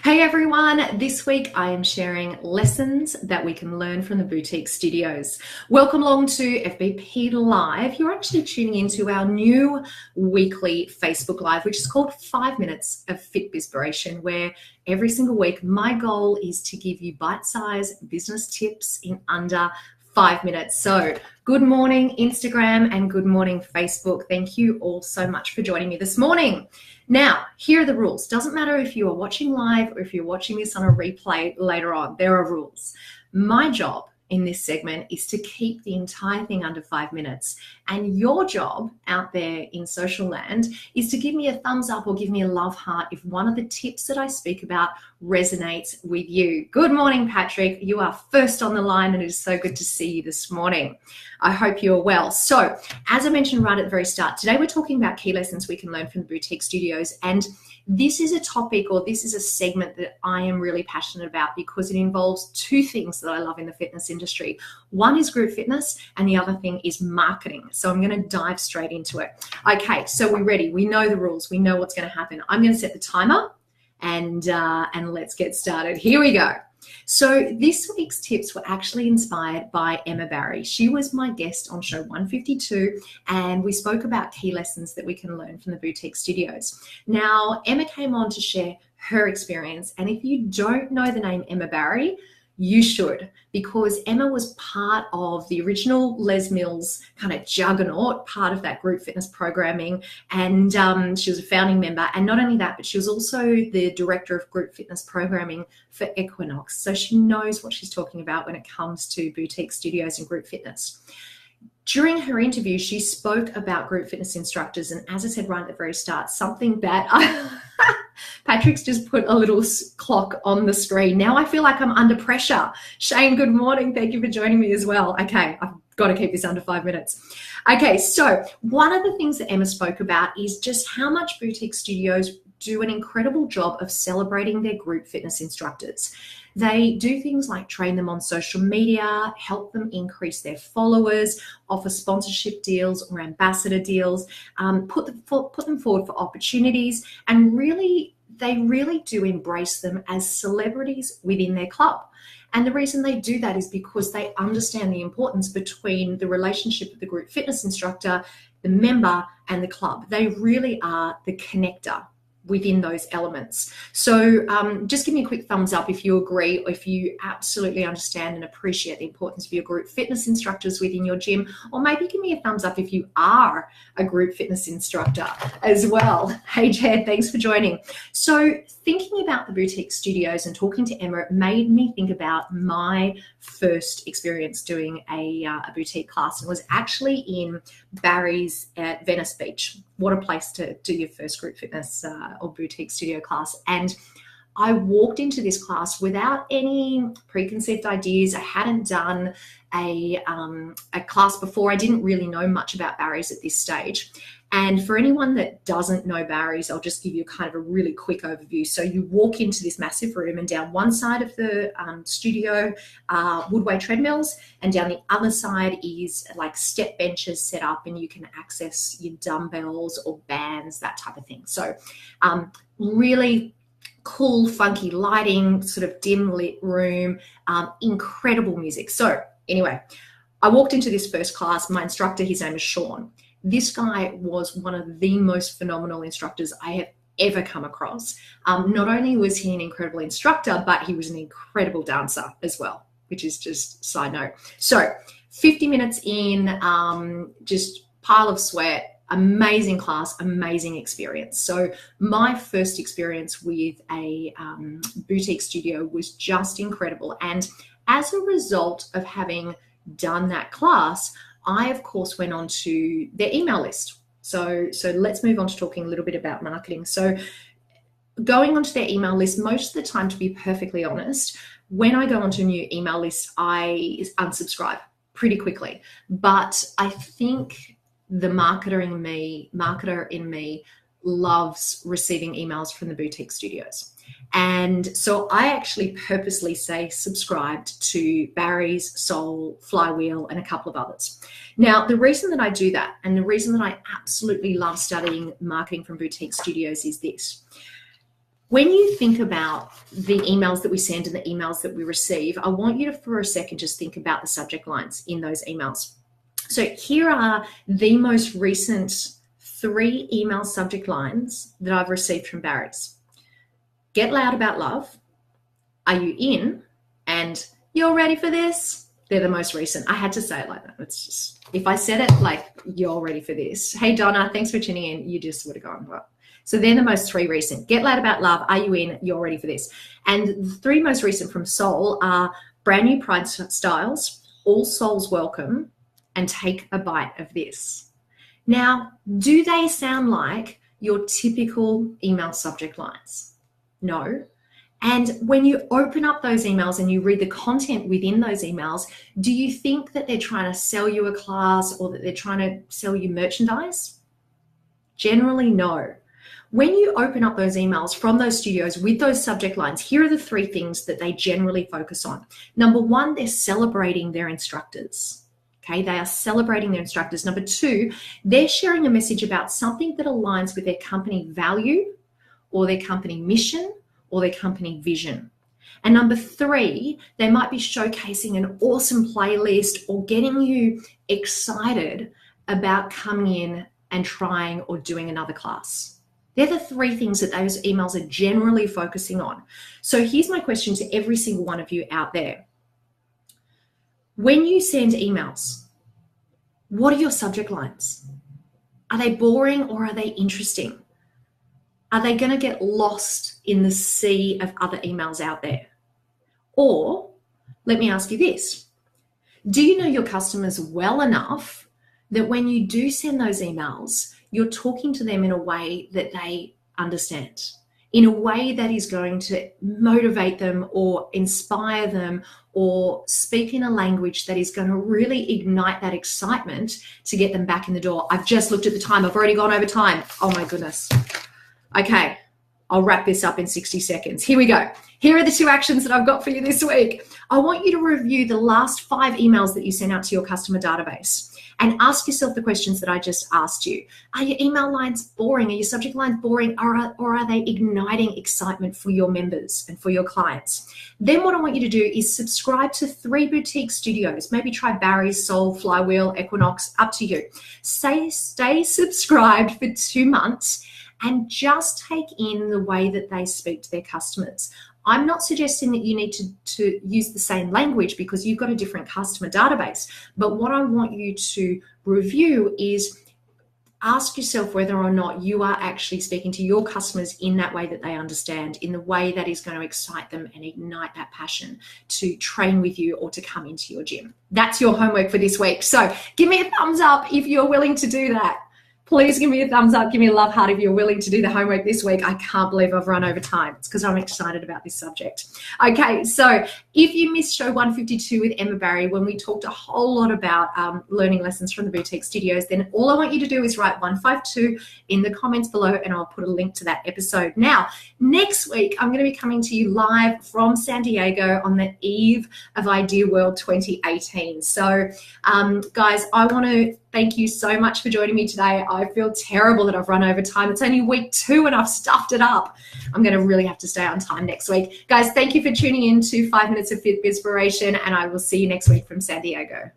Hey everyone, this week I am sharing lessons that we can learn from the boutique studios. Welcome along to FBP Live. You're actually tuning into our new weekly Facebook Live, which is called 5 Minutes of Fitbizpiration, where every single week my goal is to give you bite-sized business tips in under 5 minutes. So good morning, Instagram, and good morning, Facebook. Thank you all so much for joining me this morning. Now, here are the rules. Doesn't matter if you are watching live or if you're watching this on a replay later on, there are rules. My job in this segment is to keep the entire thing under 5 minutes. And your job out there in social land is to give me a thumbs up or give me a love heart if one of the tips that I speak about resonates with you. Good morning, Patrick. You are first on the line and it is so good to see you this morning. I hope you're well. So, as I mentioned right at the very start, today we're talking about key lessons we can learn from the boutique studios. And this is a topic, or this is a segment that I am really passionate about because it involves two things that I love in the fitness industry. One is group fitness and the other thing is marketing. So I'm going to dive straight into it. Okay, so we're ready. We know the rules. We know what's going to happen. I'm going to set the timer and let's get started. Here we go. So this week's tips were actually inspired by Emma Barry. She was my guest on show 152 and we spoke about key lessons that we can learn from the boutique studios. Now, Emma came on to share her experience, and if you don't know the name Emma Barry, you should, because Emma was part of the original Les Mills kind of juggernaut, part of that group fitness programming, and she was a founding member. And not only that, but she was also the director of group fitness programming for Equinox. So she knows what she's talking about when it comes to boutique studios and group fitness. During her interview, she spoke about group fitness instructors. And as I said right at the very start, something that Patrick's just put a little clock on the screen. Now I feel like I'm under pressure. Shane, good morning. Thank you for joining me as well. Okay, I've got to keep this under 5 minutes. Okay, so one of the things that Emma spoke about is just how much boutique studios do an incredible job of celebrating their group fitness instructors. They do things like train them on social media, help them increase their followers, offer sponsorship deals or ambassador deals, put them forward for opportunities, and they really do embrace them as celebrities within their club. And the reason they do that is because they understand the importance between the relationship of the group fitness instructor, the member, and the club. They really are the connector within those elements. So just give me a quick thumbs up if you agree, or if you absolutely understand and appreciate the importance of your group fitness instructors within your gym, or maybe give me a thumbs up if you are a group fitness instructor as well. Hey Jed, thanks for joining. So thinking about the boutique studios and talking to Emma made me think about my first experience doing a boutique class, and was actually in Barry's at Venice Beach. What a place to do your first group fitness or boutique studio class. And I walked into this class without any preconceived ideas. I hadn't done a class before. I didn't really know much about Barry's at this stage. And for anyone that doesn't know Barry's, I'll just give you kind of a really quick overview. So you walk into this massive room, and down one side of the studio are woodway treadmills, and down the other side is like step benches set up, and you can access your dumbbells or bands, that type of thing. So really cool, funky lighting, sort of dim lit room, incredible music. So anyway, I walked into this first class. My instructor, his name is Sean. This guy was one of the most phenomenal instructors I have ever come across. Not only was he an incredible instructor, but he was an incredible dancer as well, which is just side note. So 50 minutes in, just pile of sweat, amazing class, amazing experience. So my first experience with a boutique studio was just incredible. And as a result of having done that class, I, of course, went on to their email list. So let's move on to talking a little bit about marketing. So going onto their email list, most of the time, to be perfectly honest, when I go onto a new email list, I unsubscribe pretty quickly. But I think the marketer in me loves receiving emails from the boutique studios. And so I actually purposely say subscribed to Barry's, Soul, Flywheel, and a couple of others. Now, the reason that I do that, and the reason that I absolutely love studying marketing from boutique studios, is this. When you think about the emails that we send and the emails that we receive, I want you to, for a second, just think about the subject lines in those emails. So here are the most recent 3 email subject lines that I've received from Barry's. Get loud about love, are you in, and you're ready for this. They're the most recent. I had to say it like that. It's just, if I said it like, you're ready for this. Hey, Donna, thanks for tuning in. You just would have gone, well. So they're the most 3 recent. Get loud about love, are you in, you're ready for this. And the 3 most recent from Soul are brand new pride styles, all souls welcome, and take a bite of this. Now, do they sound like your typical email subject lines? No. And when you open up those emails and you read the content within those emails, do you think that they're trying to sell you a class or that they're trying to sell you merchandise? Generally, no. When you open up those emails from those studios with those subject lines, here are the 3 things that they generally focus on. Number 1, they're celebrating their instructors. Okay, they are celebrating their instructors. Number 2, they're sharing a message about something that aligns with their company value or their company mission or their company vision. And number 3, they might be showcasing an awesome playlist or getting you excited about coming in and trying or doing another class. They're the 3 things that those emails are generally focusing on. So here's my question to every single one of you out there. When you send emails, what are your subject lines? Are they boring or are they interesting? Are they going to get lost in the sea of other emails out there? Or let me ask you this. Do you know your customers well enough that when you do send those emails, you're talking to them in a way that they understand, in a way that is going to motivate them or inspire them or speak in a language that is going to really ignite that excitement to get them back in the door? I've just looked at the time. I've already gone over time. Oh my goodness. Okay, I'll wrap this up in 60 seconds. Here we go. Here are the 2 actions that I've got for you this week. I want you to review the last 5 emails that you sent out to your customer database and ask yourself the questions that I just asked you. Are your email lines boring? Are your subject lines boring? Or are they igniting excitement for your members and for your clients? Then what I want you to do is subscribe to 3 boutique studios. Maybe try Barry's, Soul, Flywheel, Equinox, up to you. Stay subscribed for 2 months and just take in the way that they speak to their customers. I'm not suggesting that you need to use the same language because you've got a different customer database. But what I want you to review is ask yourself whether or not you are actually speaking to your customers in that way that they understand, in the way that is going to excite them and ignite that passion to train with you or to come into your gym. That's your homework for this week. So give me a thumbs up if you're willing to do that. Please give me a thumbs up. Give me a love heart if you're willing to do the homework this week. I can't believe I've run over time. It's because I'm excited about this subject. Okay, so if you missed show 152 with Emma Barry, when we talked a whole lot about learning lessons from the boutique studios, then all I want you to do is write 152 in the comments below and I'll put a link to that episode. Now, next week, I'm going to be coming to you live from San Diego on the eve of Idea World 2018. So, guys, I want to thank you so much for joining me today. I feel terrible that I've run over time. It's only week 2 and I've stuffed it up. I'm going to really have to stay on time next week. Guys, thank you for tuning in to 5 Minutes of Fitbizpiration, and I will see you next week from San Diego.